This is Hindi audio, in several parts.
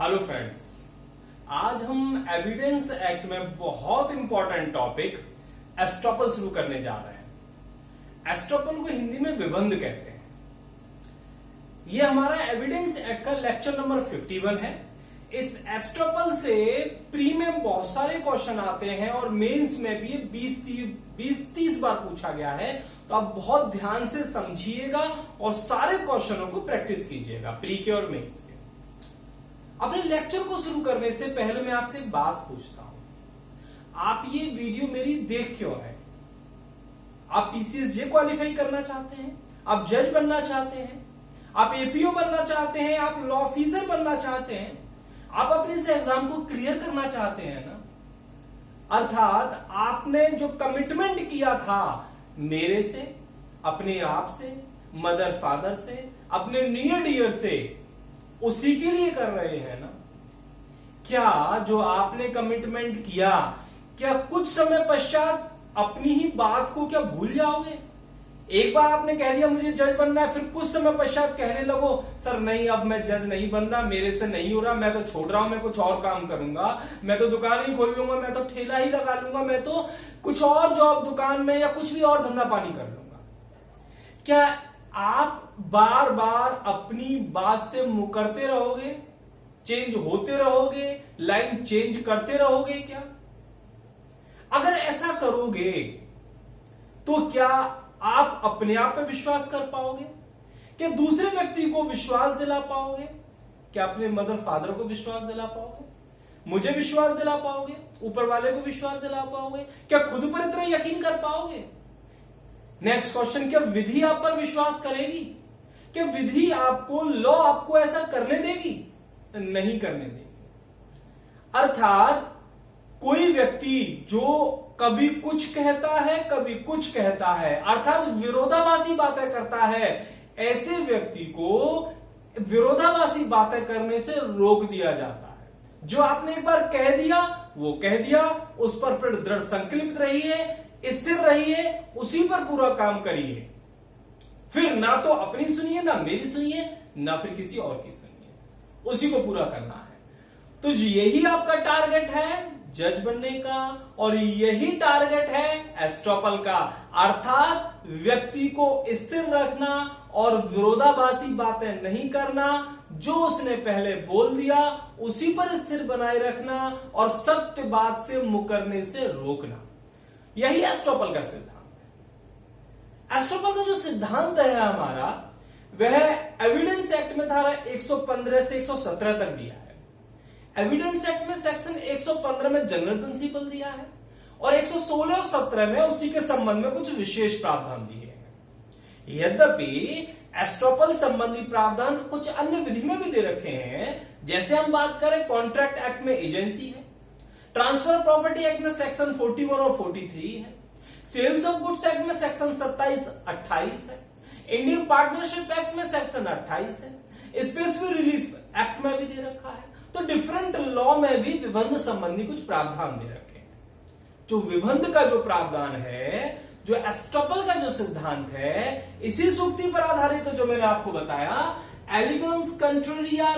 हेलो फ्रेंड्स, आज हम एविडेंस एक्ट में बहुत इंपॉर्टेंट टॉपिक एस्टॉपल शुरू करने जा रहे हैं। एस्टॉपल को हिंदी में विबंध कहते हैं। यह हमारा एविडेंस एक्ट का लेक्चर नंबर 51 है। इस एस्टॉपल से प्री में बहुत सारे क्वेश्चन आते हैं और मेंस में भी 20-30 बार पूछा गया है, तो आप बहुत ध्यान से समझिएगा और सारे क्वेश्चनों को प्रैक्टिस कीजिएगा, प्री के और मेंस के। अपने लेक्चर को शुरू करने से पहले मैं आपसे एक बात पूछता हूं, आप ये वीडियो मेरी देख क्यों रहे हैं? आप पीसीएसजे क्वालिफाई करना चाहते हैं, आप जज बनना चाहते हैं, आप एपीओ बनना चाहते हैं, आप लॉ ऑफिसर बनना चाहते हैं, आप अपने इस एग्जाम को क्लियर करना चाहते हैं ना। अर्थात आपने जो कमिटमेंट किया था मेरे से, अपने आप से, मदर फादर से, अपने नियर डियर से, उसी के लिए कर रहे हैं ना। क्या जो आपने कमिटमेंट किया, क्या कुछ समय पश्चात अपनी ही बात को क्या भूल जाओगे? एक बार आपने कह दिया मुझे जज बनना है, फिर कुछ समय पश्चात कहने लगो सर नहीं, अब मैं जज नहीं बनना, मेरे से नहीं हो रहा, मैं तो छोड़ रहा हूं, मैं कुछ और काम करूंगा, मैं तो दुकान ही खोल लूंगा, मैं तो ठेला ही लगा लूंगा, मैं तो कुछ और जॉब दुकान में या कुछ भी और धंधा पानी कर लूंगा। क्या आप बार बार अपनी बात से मुकरते रहोगे, चेंज होते रहोगे, लाइन चेंज करते रहोगे? क्या अगर ऐसा करोगे तो क्या आप अपने आप पे विश्वास कर पाओगे? क्या दूसरे व्यक्ति को विश्वास दिला पाओगे? क्या अपने मदर फादर को विश्वास दिला पाओगे? मुझे विश्वास दिला पाओगे? ऊपर वाले को विश्वास दिला पाओगे? क्या खुद पर इतना यकीन कर पाओगे? नेक्स्ट क्वेश्चन, क्या विधि आप पर विश्वास करेगी? क्या विधि आपको, लॉ आपको ऐसा करने देगी? नहीं करने देगी। अर्थात कोई व्यक्ति जो कभी कुछ कहता है, कभी कुछ कहता है, अर्थात विरोधाभासी बातें करता है, ऐसे व्यक्ति को विरोधाभासी बातें करने से रोक दिया जाता है। जो आपने एक बार कह दिया वो कह दिया, उस पर फिर दृढ़ संकल्पित रहिए, स्थिर रहिए, उसी पर पूरा काम करिए। फिर ना तो अपनी सुनिए, ना मेरी सुनिए, ना फिर किसी और की सुनिए, उसी को पूरा करना है। तो यही आपका टारगेट है जज बनने का, और यही टारगेट है एस्टॉपल का, अर्थात व्यक्ति को स्थिर रखना और विरोधाभासी बातें नहीं करना। जो उसने पहले बोल दिया उसी पर स्थिर बनाए रखना और सत्य बात से मुकरने से रोकना, यही एस्टॉपल का सिद्धांत है। एस्टॉपल का जो सिद्धांत है हमारा, वह एविडेंस एक्ट में धारा 115 से 117 तक दिया है। एविडेंस एक्ट में सेक्शन 115 में जनरल प्रिंसिपल दिया है और 116 और 17 में उसी के संबंध में कुछ विशेष प्रावधान दिए हैं। यद्यपि एस्टॉपल संबंधी प्रावधान कुछ अन्य विधि में भी दे रखे हैं। जैसे हम बात करें, कॉन्ट्रैक्ट एक्ट में एजेंसी है, ट्रांसफर प्रॉपर्टी एक्ट में सेक्शन 41 और 43 है, सेल्स ऑफ गुड्स एक्ट में सेक्शन 27-28 है, इंडियन पार्टनरशिप एक्ट में सेक्शन 28 है, स्पेसिफिक रिलीफ एक्ट में भी दे रखा है। तो डिफरेंट लॉ में भी विबंध संबंधी कुछ प्रावधान दे रखे हैं। जो विबंध का जो प्रावधान है, जो एस्टॉपल का जो सिद्धांत है, इसी सूक्ति पर आधारित, तो जो मैंने आपको बताया, एलिगेंस कंट्रेरिया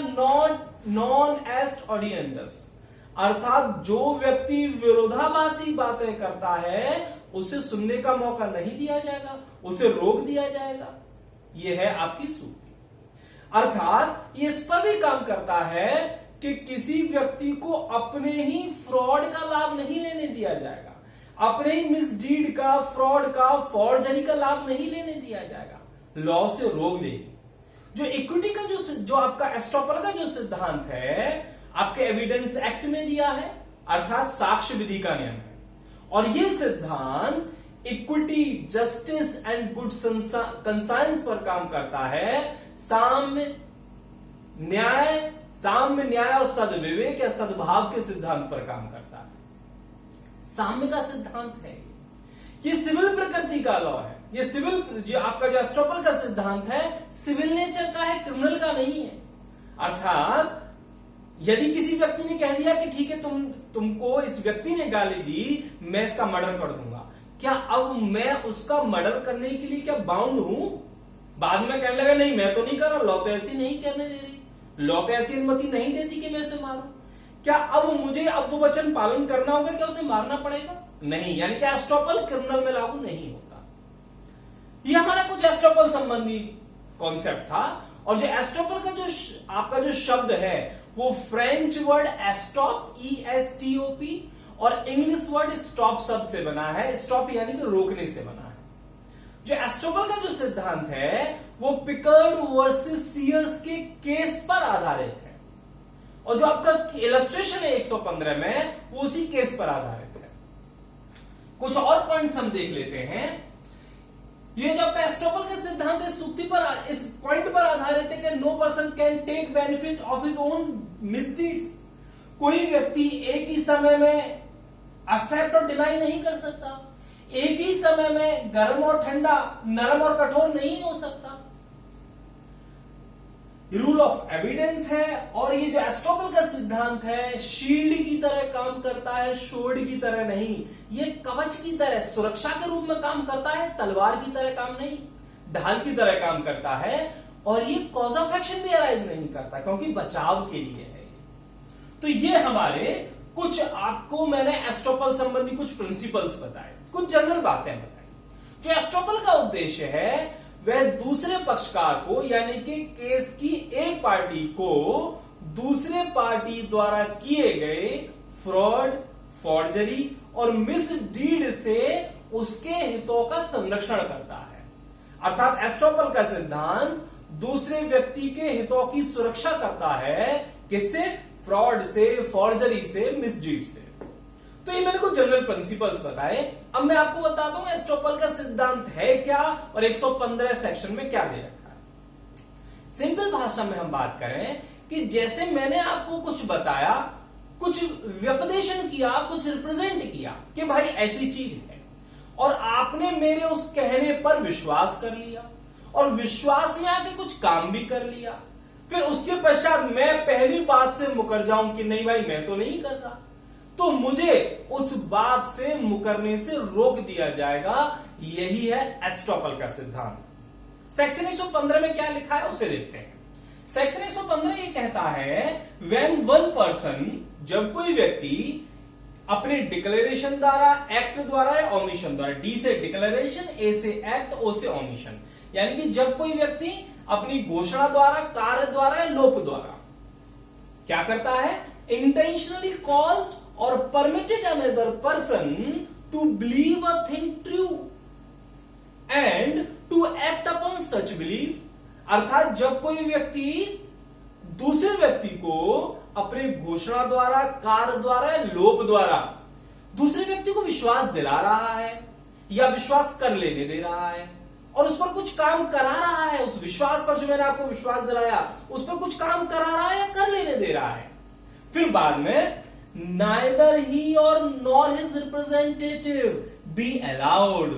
नॉन एस्ट ऑडियंडस, अर्थात जो व्यक्ति विरोधाभासी बातें करता है उसे सुनने का मौका नहीं दिया जाएगा, उसे रोक दिया जाएगा। यह है आपकी सूक्ति। अर्थात ये इस पर भी काम करता है कि किसी व्यक्ति को अपने ही फ्रॉड का लाभ नहीं लेने दिया जाएगा, अपने ही मिसडीड का, फ्रॉड का, फॉर्जरी का लाभ नहीं लेने दिया जाएगा, लॉ से रोक देगी। जो इक्विटी का जो आपका एस्टॉपल का जो सिद्धांत है, आपके एविडेंस एक्ट में दिया है, अर्थात साक्ष्य विधि का नियम है। और ये सिद्धांत equity, justice and good conscience पर काम करता है। साम्य न्याय और सद्विवेक या सद्भाव के सिद्धांत पर काम करता है। साम्य का सिद्धांत है, ये सिविल प्रकृति का लॉ है। ये सिविल, जो आपका जो एस्टॉपल का सिद्धांत है, सिविल नेचर का है, क्रिमिनल का नहीं है। अर्थात यदि किसी व्यक्ति ने कह दिया कि ठीक है, तुमको इस व्यक्ति ने गाली दी, मैं इसका मर्डर कर दूंगा, क्या अब मैं उसका मर्डर करने के लिए क्या बाउंड हूं? बाद में कहने लगा नहीं मैं तो नहीं कर रहा, लॉ तो ऐसी नहीं करने दे रही, लॉ तो ऐसी अनुमति नहीं देती कि मैं उसे मारूं। क्या अब मुझे अब्दुवचन पालन करना होगा, क्या उसे मारना पड़ेगा? नहीं, यानी कि एस्टॉपल क्रिमिनल में लागू नहीं होता। ये हमारा कुछ एस्टॉपल संबंधी कॉन्सेप्ट था। और जो एस्टॉपल का जो आपका जो शब्द है वो फ्रेंच वर्ड एस्टॉप, ESTOP, और इंग्लिश वर्ड स्टॉप शब्द से बना है। स्टॉप यानी कि रोकने से बना है। जो एस्टॉपल का जो सिद्धांत है वो पिकर्ड वर्सेस सीयर्स के केस पर आधारित है, और जो आपका इलस्ट्रेशन है 115 में वो उसी केस पर आधारित है। कुछ और पॉइंट्स हम देख लेते हैं। ये जो आपका एस्टॉपल का सिद्धांत है सूक्ति पर, इस पॉइंट पर आधारित है कि no person can take benefit of his own misdeeds. कोई व्यक्ति एक ही समय में एक्सेप्ट और डिनाई नहीं कर सकता, एक ही समय में गर्म और ठंडा, नरम और कठोर नहीं हो सकता। रूल ऑफ एविडेंस है, और ये जो एस्टॉपल का सिद्धांत है शील्ड की तरह काम करता है, शोर्ड की तरह नहीं। ये कवच की तरह सुरक्षा के रूप में काम करता है, तलवार की तरह काम नहीं, ढाल की तरह काम करता है। और ये कॉज ऑफ एक्शन भी अराइज नहीं करता, क्योंकि बचाव के लिए है। तो ये हमारे कुछ, आपको मैंने एस्टॉपल संबंधी कुछ प्रिंसिपल्स बताए, कुछ जनरल बातें बताई। जो एस्टॉपल का उद्देश्य है वह दूसरे पक्षकार को, यानी कि केस की एक पार्टी को दूसरे पार्टी द्वारा किए गए फ्रॉड, फॉर्जरी और मिसडीड से उसके हितों का संरक्षण करता है। अर्थात एस्टॉपल का सिद्धांत दूसरे व्यक्ति के हितों की सुरक्षा करता है। किससे? फ्रॉड से, फॉर्जरी से, मिसडीड से। तो ये मैंने कुछ जनरल प्रिंसिपल्स बताए। अब मैं आपको बताता हूं एस्टॉपल का सिद्धांत है क्या और 115 सेक्शन में क्या दे रखा है। सिंपल भाषा में हम बात करें कि जैसे मैंने आपको कुछ बताया, कुछ व्यपदेशन किया, कुछ रिप्रेजेंट किया कि भाई ऐसी चीज है, और आपने मेरे उस कहने पर विश्वास कर लिया, और विश्वास में आके कुछ काम भी कर लिया। फिर उसके पश्चात मैं पहली बात से मुकर जाऊं कि नहीं भाई मैं तो नहीं कर रहा, तो मुझे उस बात से मुकरने से रोक दिया जाएगा। यही है एस्टॉपल का सिद्धांत। सेक्शन 115 में क्या लिखा है उसे देखते हैं। सेक्शन 115 ये कहता है व्हेन वन पर्सन, जब कोई व्यक्ति अपने डिक्लेरेशन द्वारा, एक्ट द्वारा या ओमिशन द्वारा, डी से डिक्लेरेशन, ए से एक्ट, ओ से ओमिशन, यानी कि जब कोई व्यक्ति अपनी घोषणा द्वारा, कार्य द्वारा या लोप द्वारा क्या करता है, intentionally caused or permitted another person to believe a thing true and to act upon such belief। अर्थात जब कोई व्यक्ति दूसरे व्यक्ति को अपने घोषणा द्वारा, कार्य द्वारा, लोप द्वारा दूसरे व्यक्ति को विश्वास दिला रहा है या विश्वास कर लेने दे रहा है, और उस पर कुछ काम करा रहा है, उस विश्वास पर जो मैंने आपको विश्वास दिलाया उस पर कुछ काम करा रहा है या कर लेने दे रहा है। फिर बाद में neither he or nor his representative be allowed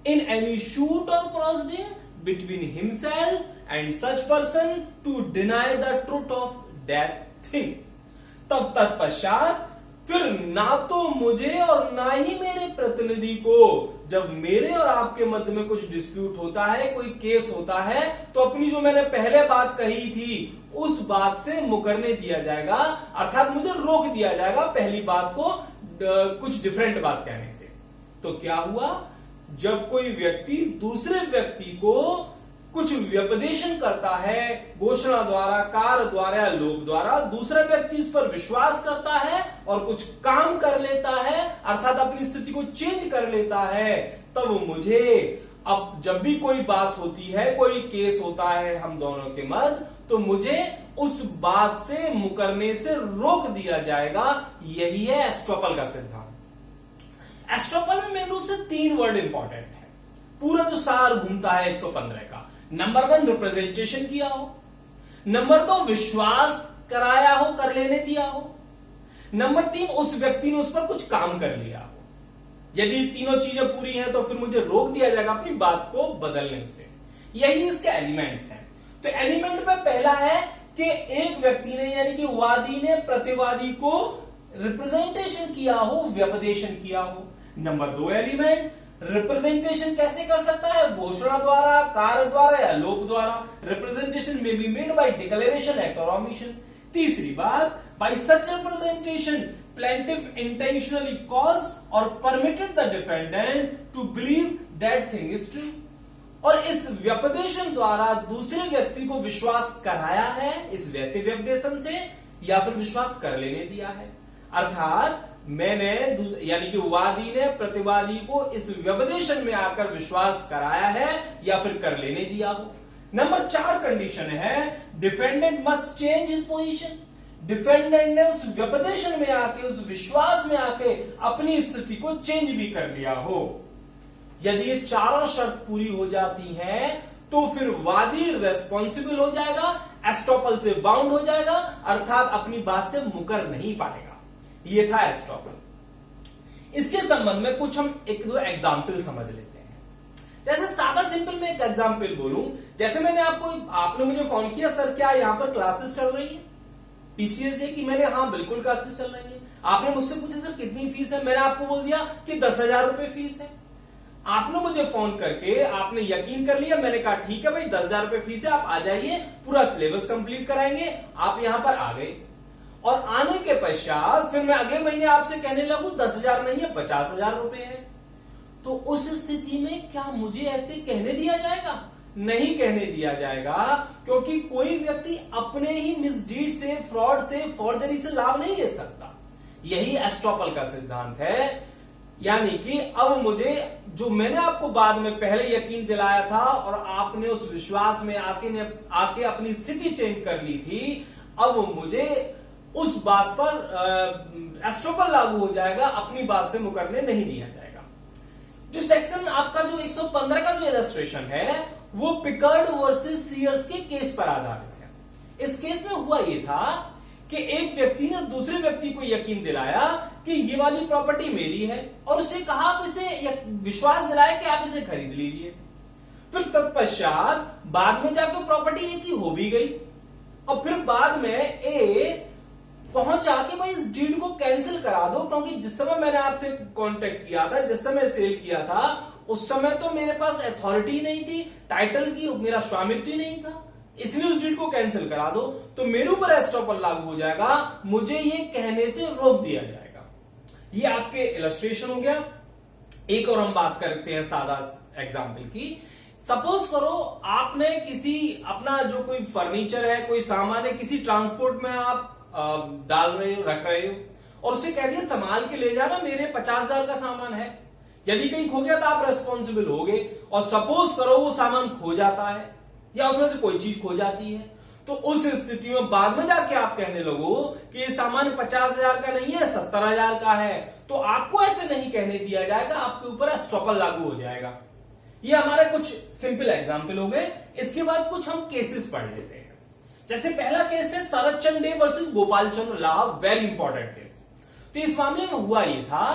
in any suit or proceeding between himself and such person to deny the truth of that thing। तब तत्पश्चात फिर ना तो मुझे और ना ही मेरे प्रतिनिधि को, जब मेरे और आपके मध्य में कुछ डिस्प्यूट होता है, कोई केस होता है, तो अपनी जो मैंने पहले बात कही थी उस बात से मुकरने दिया जाएगा। अर्थात मुझे रोक दिया जाएगा पहली बात को कुछ डिफरेंट बात कहने से। तो क्या हुआ, जब कोई व्यक्ति दूसरे व्यक्ति को कुछ व्यपदेशन करता है, घोषणा द्वारा, कार्य द्वारा, लोप द्वारा, दूसरा व्यक्ति इस पर विश्वास करता है और कुछ काम कर लेता है, अर्थात अपनी स्थिति को चेंज कर लेता है, तब मुझे, अब जब भी कोई बात होती है, कोई केस होता है हम दोनों के मध्य, तो मुझे उस बात से मुकरने से रोक दिया जाएगा। यही है एस्टॉपल का सिद्धांत। एस्टॉपल में मेन रूप से 3 वर्ड इंपॉर्टेंट है। पूरा जो सार घूमता है 115 का, नंबर 1 रिप्रेजेंटेशन किया हो, नंबर 2 विश्वास कराया हो, कर लेने दिया हो, नंबर 3 उस व्यक्ति ने उस पर कुछ काम कर लिया हो। यदि तीनों चीजें पूरी हैं तो फिर मुझे रोक दिया जाएगा अपनी बात को बदलने से। यही इसके एलिमेंट्स हैं। तो एलिमेंट में पहला है कि एक व्यक्ति ने, यानी कि वादी ने प्रतिवादी को रिप्रेजेंटेशन किया हो, व्यपदेशन किया हो। नंबर 2 एलिमेंट, रिप्रेजेंटेशन कैसे कर सकता है? घोषणा द्वारा, कार्य द्वारा या लोक द्वारा। Representation may be made by declaration, act or omission. तीसरी बात, by such representation plaintiff intentionally caused or permitted the defendant to believe that thing is true. और इस व्यपदेशन द्वारा दूसरे व्यक्ति को विश्वास कराया है, इस वैसे व्यपदेशन से, या फिर विश्वास कर लेने दिया है। अर्थात मैंने यानी कि वादी ने प्रतिवादी को इस व्यपदेशन में आकर विश्वास कराया है या फिर कर लेने दिया हो। नंबर 4 कंडीशन है, defendant must change his position. Defendant ने उस व्यपदेशन में आके, उस विश्वास में आके अपनी स्थिति को चेंज भी कर लिया हो। यदि ये चारों शर्त पूरी हो जाती हैं तो फिर वादी रेस्पॉन्सिबल हो जाएगा, एस्टॉपल से बाउंड हो जाएगा, अर्थात अपनी बात से मुकर नहीं पाएगा। ये था एस्टॉपल। इसके संबंध में कुछ हम एक दो एग्जाम्पल समझ लेते हैं। जैसे सादा सिंपल में एक एग्जाम्पल बोलूं, जैसे आपने मुझे फोन किया, सर क्या यहां पर क्लासेस चल रही है पीसीएस की? मैंने हाँ बिल्कुल क्लासेस चल रही है। आपने मुझसे पूछा सर कितनी फीस है? मैंने आपको बोल दिया कि 10,000 रुपए फीस है। आपने मुझे फोन करके आपने यकीन कर लिया, मैंने कहा ठीक है भाई 10,000 रुपए फीस है, आप आ जाइए, पूरा सिलेबस कंप्लीट कराएंगे। आप यहां पर आ गए और आने के पश्चात फिर मैं अगले महीने आपसे कहने लगूं 10,000 नहीं है 50,000 रुपए है, तो उस स्थिति में क्या मुझे ऐसे कहने दिया जाएगा? नहीं कहने दिया जाएगा, क्योंकि कोई व्यक्ति अपने ही मिसडीड से, फ्रॉड से, फॉर्जरी से लाभ नहीं ले सकता। यही एस्टॉपल का सिद्धांत है। यानी कि अब मुझे, जो मैंने आपको बाद में पहले यकीन दिलाया था और आपने उस विश्वास में आके अपनी स्थिति चेंज कर ली थी, अब मुझे उस बात पर एस्टॉपल लागू हो जाएगा, अपनी बात से मुकरने नहीं दिया जाएगा। जो सेक्शन आपका जो 115 का जो इलस्ट्रेशन है वो पिकर्ड वर्सेस सीयर्स के केस पर आधारित है। इस केस में हुआ ये था कि एक व्यक्ति ने दूसरे व्यक्ति को यकीन दिलाया कि ये वाली प्रॉपर्टी मेरी है, और उसे कहा आप इसे, विश्वास दिलाया कि आप इसे खरीद लीजिए। फिर तत्पश्चात बाद में जाकर प्रॉपर्टी ए की हो भी गई, और फिर बाद में ए पहुंचा कि भाई इस डीड को कैंसिल करा दो, क्योंकि जिस समय मैंने आपसे कांटेक्ट किया था, जिस समय सेल किया था, उस समय तो मेरे पास अथॉरिटी नहीं थी, टाइटल की मेरा स्वामित्व ही नहीं था, इसलिए उस डीड को कैंसिल करा दो। तो मेरे ऊपर एस्टॉपल लागू हो जाएगा, मुझे ये कहने से रोक दिया जाएगा। ये आपके इलस्ट्रेशन हो गया। एक और हम बात करते हैं सादा एग्जाम्पल की। सपोज करो आपने किसी अपना जो कोई फर्नीचर है, कोई सामान है, किसी ट्रांसपोर्ट में आप डाल रहे हो, रख रहे हो, और उसे कह दिया संभाल के ले जाना, मेरे 50,000 का सामान है, यदि कहीं खो गया तो आप रेस्पॉन्सिबल होगे। और सपोज करो वो सामान खो जाता है या उसमें से कोई चीज खो जाती है, तो उस स्थिति में बाद में जाके आप कहने लगो कि ये सामान 50,000 का नहीं है, 70,000 का है, तो आपको ऐसे नहीं कहने दिया जाएगा, आपके ऊपर एस्टॉपल लागू हो जाएगा। ये हमारे कुछ सिंपल एग्जाम्पल हो गए। इसके बाद कुछ हम केसेस पढ़ लेते हैं। जैसे पहला केस है शरद चंद्र डे वर्सेस गोपाल चंद्र ला, वेरी इंपॉर्टेंट केस। तो इस मामले में हुआ ये था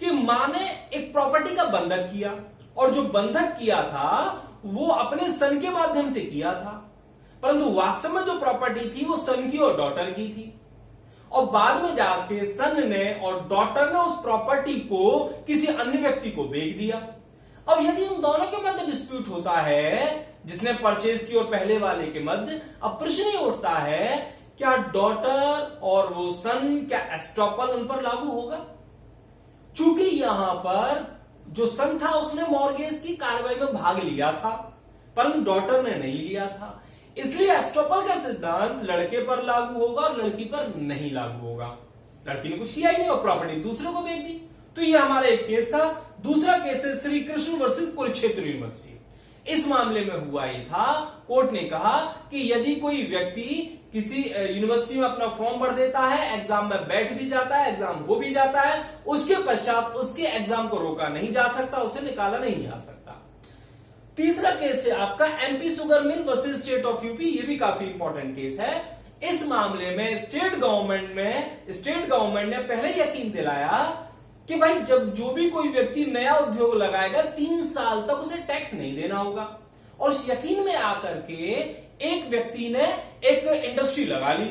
कि मां ने एक प्रॉपर्टी का बंधक किया, और जो बंधक किया था वो अपने सन के माध्यम से किया था, परंतु वास्तव में जो प्रॉपर्टी थी वो सन की और डॉटर की थी, और बाद में जाके सन ने और डॉटर ने उस प्रॉपर्टी को किसी अन्य व्यक्ति को बेच दिया। अब यदि उन दोनों के मध्य डिस्प्यूट होता है, जिसने परचेज की और पहले वाले के मध्य, अब प्रश्न ये उठता है क्या डॉटर और वो सन, क्या एस्टॉपल उन पर लागू होगा? चूंकि यहां पर जो सन था उसने मॉर्गेज की कार्रवाई में भाग लिया था, परंतु डॉटर ने नहीं लिया था, इसलिए एस्टॉपल का सिद्धांत लड़के पर लागू होगा और लड़की पर नहीं लागू होगा। लड़की ने कुछ किया ही नहीं और प्रॉपर्टी दूसरे को बेच दी। तो ये हमारा एक केस था। दूसरा केस है श्री कृष्ण वर्सेस कुरुक्षेत्र यूनिवर्सिटी। इस मामले में हुआ ये था, कोर्ट ने कहा कि यदि कोई व्यक्ति किसी यूनिवर्सिटी में अपना फॉर्म भर देता है, एग्जाम में बैठ भी जाता है, एग्जाम हो भी जाता है, उसके पश्चात उसके एग्जाम को रोका नहीं जा सकता, उसे निकाला नहीं जा सकता। तीसरा केस है आपका MP sugar mill versus state of UP. ये भी काफी इंपॉर्टेंट केस है। इस मामले में स्टेट गवर्नमेंट ने पहले यकीन दिलाया कि भाई जब जो भी कोई व्यक्ति नया उद्योग लगाएगा 3 साल तक उसे टैक्स नहीं देना होगा, और उस यकीन में आकर के एक व्यक्ति ने एक इंडस्ट्री लगा ली,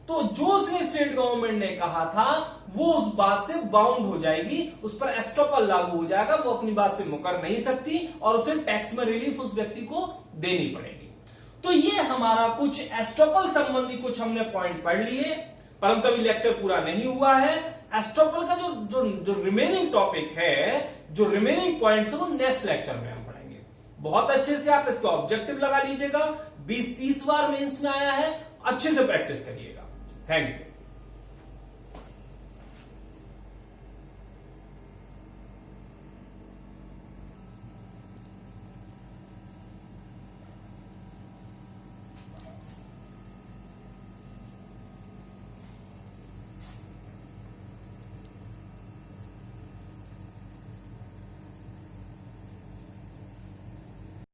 तो जो उसने स्टेट गवर्नमेंट ने कहा था वो उस बात से बाउंड हो जाएगी, उस पर एस्टॉपल लागू हो जाएगा, वो अपनी बात से मुकर नहीं सकती और उसे टैक्स में रिलीफ उस व्यक्ति को देनी पड़ेगी। तो ये हमारा कुछ एस्टॉपल संबंधी कुछ हमने पॉइंट पढ़ लिए, परंतु अभी लेक्चर पूरा नहीं हुआ है। एस्टॉपल का जो रिमेनिंग टॉपिक है, जो रिमेनिंग पॉइंट्स है, वो नेक्स्ट लेक्चर में हम पढ़ेंगे। बहुत अच्छे से आप इसका ऑब्जेक्टिव लगा लीजिएगा, 20-30 बार मेंस में आया है, अच्छे से प्रैक्टिस करिएगा। Thank you.